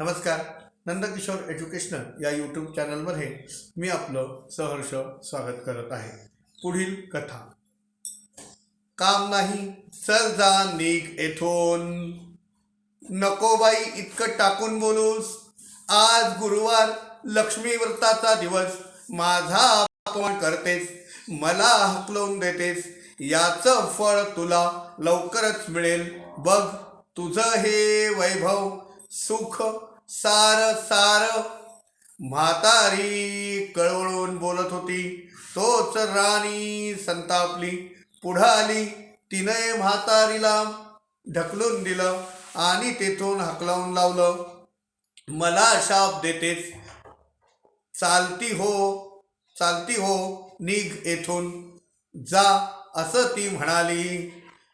नमस्कार. नंदकिशोर एज्युकेशनल या यूट्यूब चॅनलमध्ये मी आपलं सहर्ष स्वागत करत आहे. पुढील कथा. काम नाही, चल जा निघ येथून. नको बाई इतकं टाकून बोलूस. आज गुरुवार, लक्ष्मी व्रताचा दिवस. माझा अपमान करतेस, मला हकलवून देतेस. याचं फळ तुला लवकरच मिळेल बघ. तुझं हे वैभव सुख सार सार. म्हातारी कळवळून बोलत होती. तोच राणी संतापली. पुढं आली. तिने म्हातारीला ढकलून दिलं आणि तेथून हकलावून लावलं. मला शाप देतेस, चालती हो, निघ येथून जा, असं ती म्हणाली.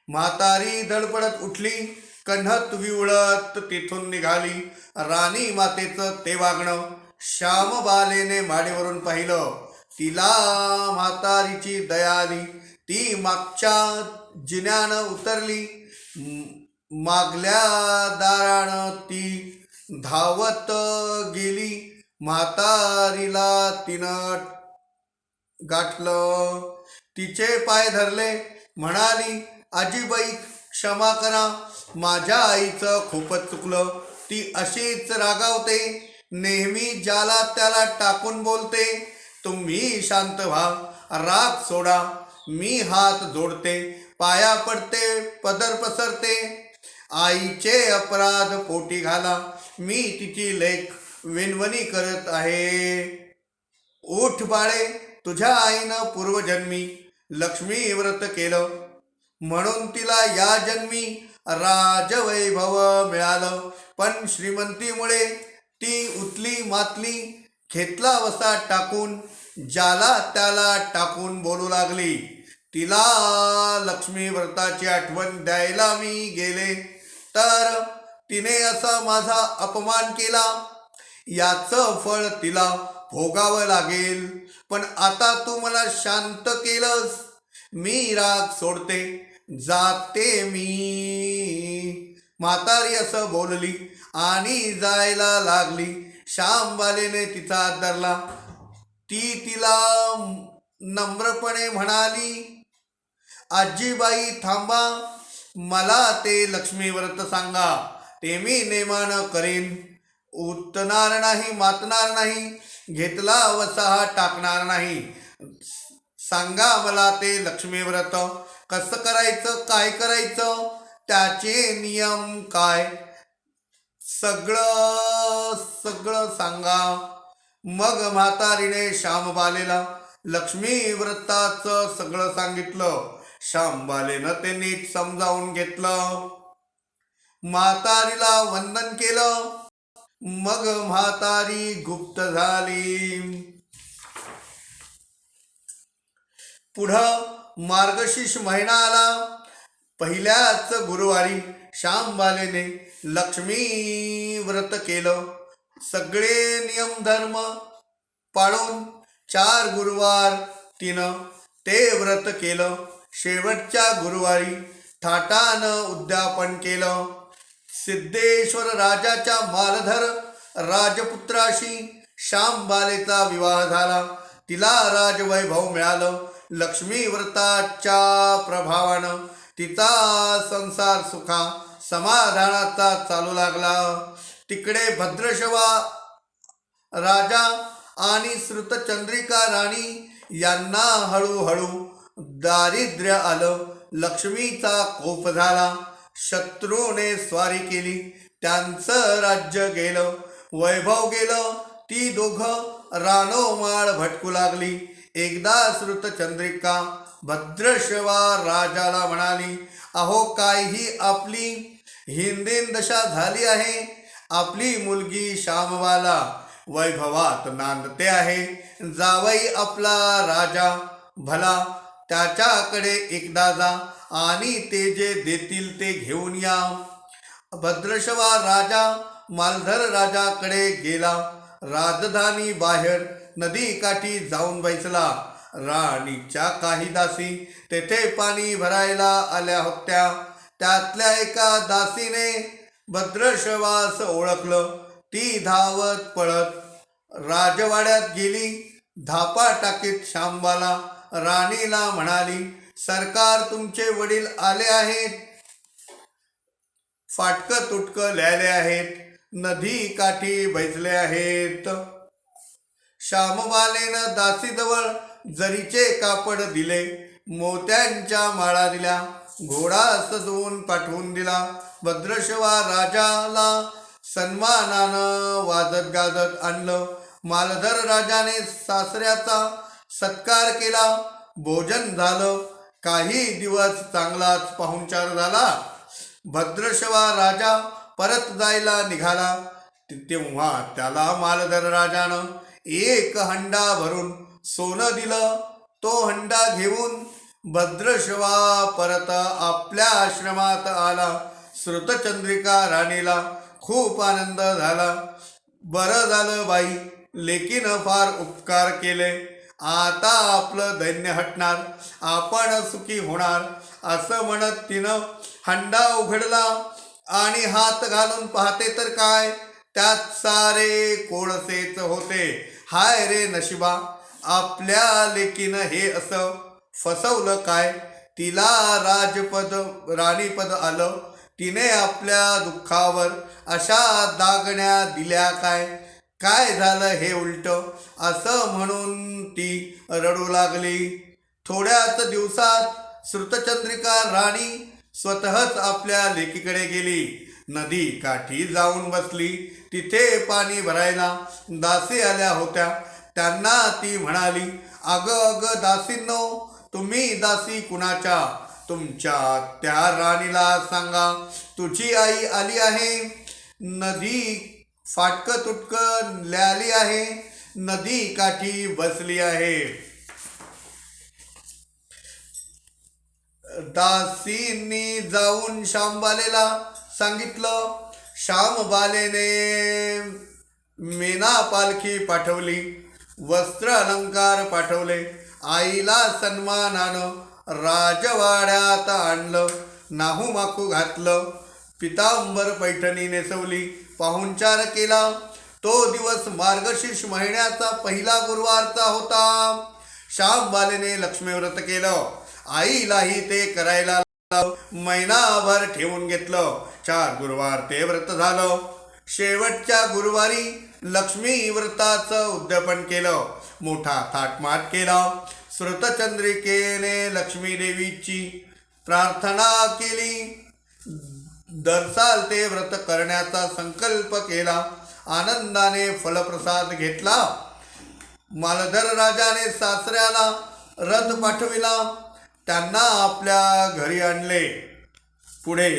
म्हातारी धडपडत उठली. कण्हत विवळत तिथून निघाली. राणी मातेचं ते वागणं श्यामबालेने माडीवरून पाहिलं. तिला म्हातारीची दया आली. ती मागच्या जिन्यानं उतरली. मागल्या दारानं ती धावत गेली. म्हातारीला तिनं गाठलं. तिचे पाय धरले. म्हणाली, आजीबाई क्षमा करा, माझ्या आईचं खूपच चुकलं. ती अशीच रागावते, नेहमी ज्याला त्याला टाकून बोलते. तुम्ही शांत व्हा, राग सोडा. मी हात जोडते, पाया पडते, पदर पसरते. आईचे अपराध पोटी घाला. मी तिची लेक विनवणी करत आहे. उठ बाळे, तुझ्या आईनं पूर्वजन्मी लक्ष्मी व्रत केलं म्हणून तिला या जन्मी राजवैभव मिळालं. पण श्रीमंतीमुळे ती उतली मातली. घेतला वसा टाकून, ज्याला त्याला टाकून बोलू लागली. तिला लक्ष्मी व्रताची आठवण द्यायला मी गेले तर तिने असा माझा अपमान केला. याचं फळ तिला भोगावं लागेल. पण आता तू मला शांत केलंस. मी राग सोडते, जाते मी. म्हातारी असं बोलली आणि जायला लागली. श्यामबालेने तिचा हात धरला. ती तिला नम्रपणे म्हणाली, आजीबाई थांबा, मला ते लक्ष्मी व्रत सांगा. ते मी नेमानं करेन. उठणार नाही, मातणार नाही, घेतला वसा टाकणार नाही. सांगा मला ते लक्ष्मी व्रत कसं करायचं, काय करायचं, त्याचे नियम काय, सगळं सांगा. मग म्हातारीने श्यामबालेला लक्ष्मी व्रताचं सगळं सांगितलं. श्यामबालेनं ते नीट समजावून घेतलं. म्हातारीला वंदन केलं. मग म्हातारी गुप्त झाली. पुढं मार्गशीर्ष महिना आला. पहिल्याच गुरुवारी श्यामबालेने लक्ष्मी व्रत केलं. सगळे नियम धर्म पाळून 4 गुरुवार तिनं ते व्रत केलं. शेवटच्या गुरुवारी थाटानं उद्यापन केलं. सिद्धेश्वर राजाच्या मालधर राजपुत्राशी श्यामबालेचा विवाह झाला. तिला राजवैभव मिळालं. लक्ष्मी व्रताच्या प्रभावानं तिचा संसार सुखा समाधानाचा चालू लागला. तिकडे भद्रशवा राजा आणि श्रुतचंद्रिका राणी यांना हळूहळू दारिद्र्य आलं. लक्ष्मीचा कोप झाला. शत्रूने स्वारी केली. त्यांचं राज्य गेलं, वैभव गेलं. ती दोघं रानोमाळ भटकू लागली. एकदा श्रुतचंद्रिका भद्रशवा राजाला म्हणाली, अहो, काय ही आपली हिंदीन दशा झाली आहे. आपली मुलगी श्यामबाला वैभवात नांदते आहे. जावई आपला राजा भला, त्याच्याकडे एकदा जा आणि ते जे देतील ते घेऊन या. भद्रशवा राजा मालधर राजाकडे गेला. राजधानी बाहेर नदीकाठी जाऊन बैसला. राणीच्या काही दासी तेथे पाणी भरायला आल्या होत्या. त्यातल्या एका दासीने भद्रशवास ओळखलं. ती धावत पळत राजवाड्यात गेली. धापा टाकीत शांबाला राणीला म्हणाली, सरकार तुमचे वडील आले आहेत. फाटकं तुटकं लिहिले आहेत. नदी काठी बैसले आहेत. श्यामबालेनं दासीजवळ जरीचे कापड दिले. मोत्यांच्या माळा दिल्या. घोडा सजवून पाठवून दिला. भद्रशवा राजाला सन्मानानं वाजत गाजत आणलं. मालधर राजाने सासऱ्याचा सत्कार केला. भोजन झालं. काही दिवस चांगलाच पाहुणचार झाला. भद्रशवा राजा परत जायला निघाला. तेव्हा त्याला मालधर राजानं एक हंडा भरून सोनं दिलं. तो हंडा घेऊन भद्रशवा परत आपल्या आश्रमात आला. श्रुतचंद्रिका राणीला खूप आनंद झाला. बरं झालं बाई, लेकीनं फार उपकार केले. आता आपलं दैन्य हटणार, आपण सुखी होणार असं म्हणत तिनं हंडा उघडला आणि हात घालून पाहते तर काय, त्यात सारे कोळसेच होते. हाय रे नशिबा, आपल्या लेकीनं हे असं फसवलं काय. तिला राजपद राणीपद आलं. तिने आपल्या दुःखावर अशा दागण्या दिल्या काय. काय झालं हे उलट असं म्हणून ती रडू लागली. थोड्याच दिवसात श्रुतचंद्रिका राणी स्वतःच आपल्या लेकीकडे गेली. नदी काठी जाऊन बसली. तिथे पाणी भरायला दासी आल्या होत्या. त्यांना ती म्हणाली, अगं अगं दासींनो, तुम्ही दासी कुणाच्या? तुमच्या त्या राणीला सांगा, तुझी आई आली आहे. नदी फाटकं तुटकं ल्याली आहे. नदी काठी बसली आहे. दासींनी जाऊन श्यामबालेला सांगितलं. श्यामबालेने मेना पालखी पाठवली. वस्त्र अलंकार पाठवले. आईला सन्मानानं राजवाड्यात आणलं. नाहूमाखू घातलं. पितांबर पैठणी नेसवली. पाहुणचार केला. तो दिवस मार्गशीर्ष महिन्याचा पहिला गुरुवारचा होता. श्यामबालेने लक्ष्मीव्रत केलं. आईलाही ते करायला महिनाभर ठेवून घेतलं. 4 गुरुवार ते व्रत झालं. शेवटच्या गुरुवारी लक्ष्मी व्रताचं उद्यापन केलं. मोठा थाटमाट केला. श्रुतचंद्रिकेने लक्ष्मी देवीची प्रार्थना केली. दरसाल ते व्रत करण्याचा संकल्प केला. आनंदाने फलप्रसाद घेतला. मालधर राजाने सासऱ्याला रथ पाठविला. त्यांना आपल्या घरी आणले. पुढे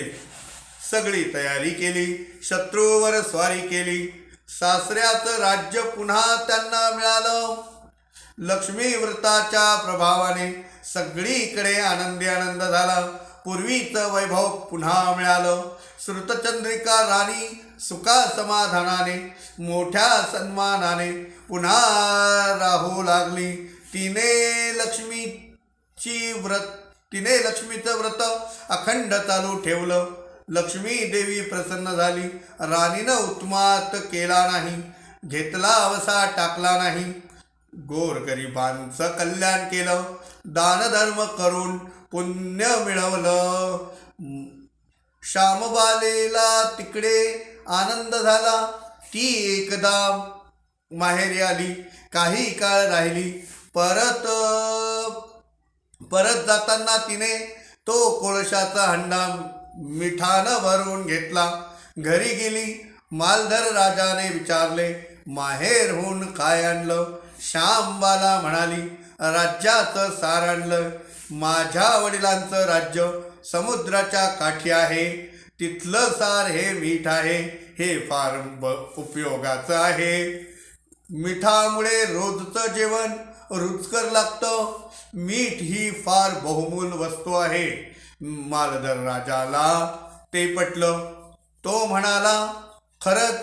सगळी तयारी केली. शत्रूवर स्वारी केली. सासऱ्याचं राज्य पुन्हा त्यांना मिळालं. लक्ष्मी व्रताच्या प्रभावाने सगळीकडे आनंदी आनंद झाला. पूर्वीचं वैभव पुन्हा मिळालं. श्रुतचंद्रिका राणी सुखा समाधानाने मोठ्या सन्मानाने पुन्हा राहू लागली. तिने लक्ष्मीचं व्रत अखंड चालू ठेवलं. लक्ष्मी देवी प्रसन्न झाली. राणीनं उत्मात केला नाही. घेतला वसा टाकला नाही. गोरगरिबांचं कल्याण केलं. दानधर्म करून पुण्य मिळवलं. श्यामबालेला तिकडे आनंद झाला. ती एकदा माहेरी आली. काही काळ राहिली. परत जाताना तिने तो कोळशाचा हंडा मिठानं भरून घेतला. घरी गेली. मालधर राजाने विचारले, माहेरहून काय आणलं? श्यामबाला म्हणाली, राज्याचं सार आणलं. माझ्या वडिलांचं राज्य समुद्राच्या काठी आहे. तिथलं सार हे मीठ आहे. हे फार उपयोगाचं आहे. मिठामुळे रोजचं जेवण रुचकर लागतं. मीठ ही फार बहुमूल वस्तू आहे. मालधर राजाला ते पटलं. तो म्हणाला, खरंच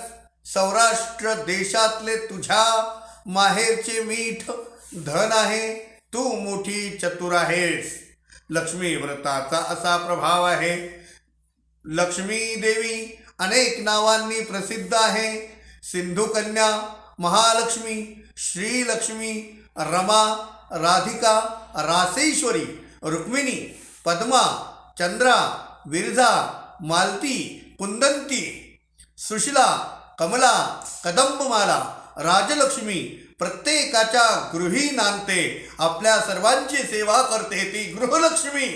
सौराष्ट्र देशातले तुझ्या माहेरचे मीठ धन आहे. तू मोठी चतुर आहेस. लक्ष्मी व्रताचा असा प्रभाव आहे. लक्ष्मी देवी अनेक नावांनी प्रसिद्ध आहे. सिंधुकन्या, महालक्ष्मी, श्रीलक्ष्मी, रमा, राधिका, रासेश्वरी, रुक्मिणी, पद्मा, चंद्रा, विरजा, मालती, कुंदंती, सुशिला, कमला, कदंबमाला, राजलक्ष्मी, प्रत्येकाच्या गृही नांदते, आपल्या सर्वांची सेवा करते ती गृहलक्ष्मी,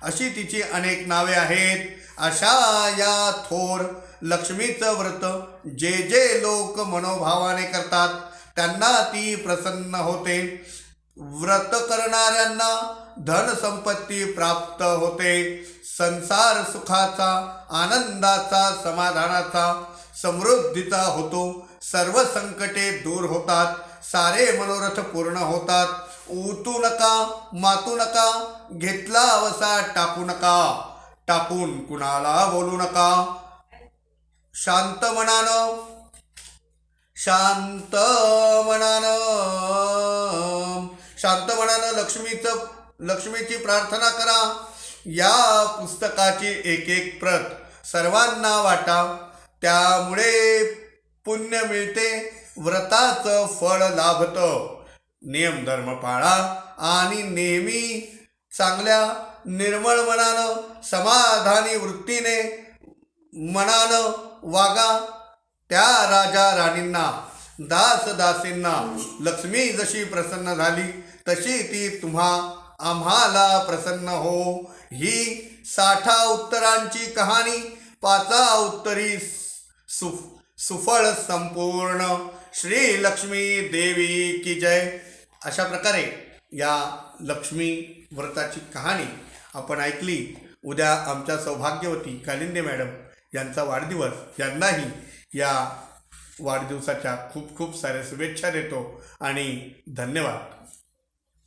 अशी तिची अनेक नावे आहेत. अशा या थोर लक्ष्मीचं व्रत जे जे लोक मनोभावाने करतात त्यांना ती प्रसन्न होते. व्रत करणाऱ्यांना धन संपत्ती प्राप्त होते. संसार सुखाचा, आनंदाचा, समाधानाचा, समृद्धीचा होतो. सर्व संकटे दूर होतात. सारे मनोरथ पूर्ण होतात. उतू नका, मातू नका, घेतला वसा टाकू नका, टाकून कुणाला बोलू नका. शांत मनानं, शांत मनानं, शांत मनानं लक्ष्मीची प्रार्थना करा. या पुस्तकाची एक एक प्रत सर्वांना वाटा. त्यामुळे पुण्य मिळते, व्रताचं फळ लाभतं. नियम धर्म पाळा आणि नेहमी चांगल्या निर्मळ मनानं, समाधानी वृत्तीने मनानं वागा. त्या राजा राणींना, दास दासींना लक्ष्मी जशी प्रसन्न झाली तशी ती आम्हाला प्रसन्न हो. ही 60 उत्तरांची कहाणी 5 उत्तरी सुफळ संपूर्ण. श्री लक्ष्मी देवी की जय. अशा प्रकारे या लक्ष्मी व्रताची कहाणी आपण ऐकली. उद्या आमच्या सौभाग्यवती कालिंदे मॅडम यांचा वाढदिवस. यांनाही या वाढदिवसाच्या खूप खूप साऱ्या शुभेच्छा देतो आणि धन्यवाद.